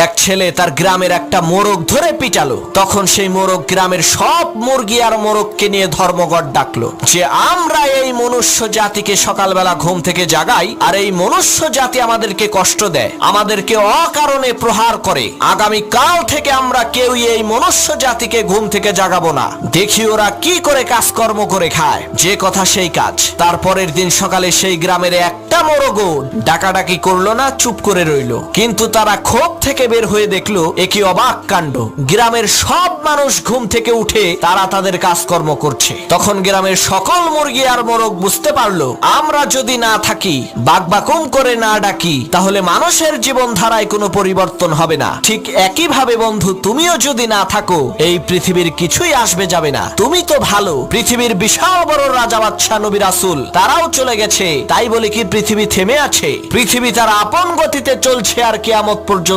এক ছেলে তার গ্রামের একটা মোরগ ধরে পিটালো। তখন সেই মোরগ গ্রামের সব মুরগি আর মোরগকে নিয়ে ধর্মঘট ডাকলো যে আমরা এই মনুষ্য জাতিকে সকালবেলা ঘুম থেকে জাগাই, আর এই মনুষ্য জাতি আমাদেরকে কষ্ট দেয়, আমাদেরকে অকারণে প্রহার করে। আগামী কাল থেকে আমরা কেউই এই মনুষ্য জাতিকে ঘুম থেকে জাগাবো না। দেখি ওরা কি করে কাজকর্ম করে খায়। যে কথা সেই কাজ। তারপরের দিন সকালে সেই গ্রামের একটা মোরগও ডাকাডাকি করলো না, চুপ করে রইল। কিন্তু তারা ক্ষোভ থেকে বের হয়ে দেখলো একই অবাক কাণ্ড। গ্রামের সব মানুষ ঘুম থেকে উঠে তারা তাদের কাজকর্ম করছে। তখন গ্রামের সকল মুরগি আর মোরগ বুঝতে পারলো আমরা যদি না থাকি, বাকবাকুম করে না ডাকি, তাহলে মানুষের জীবন ধারায় কোনো পরিবর্তন হবে না। ঠিক একই ভাবে বন্ধু, তুমিও যদি না থাকো এই পৃথিবীর কিছুই আসবে যাবে না। তুমি তো ভালো, পৃথিবীর বিশাল বড় রাজা বাদশাহ নবী রাসূল তারাও চলে গেছে, তাই বলে কি পৃথিবী থেমে আছে? পৃথিবী তার আপন গতিতে চলছে আর কিয়ামত পর্যন্ত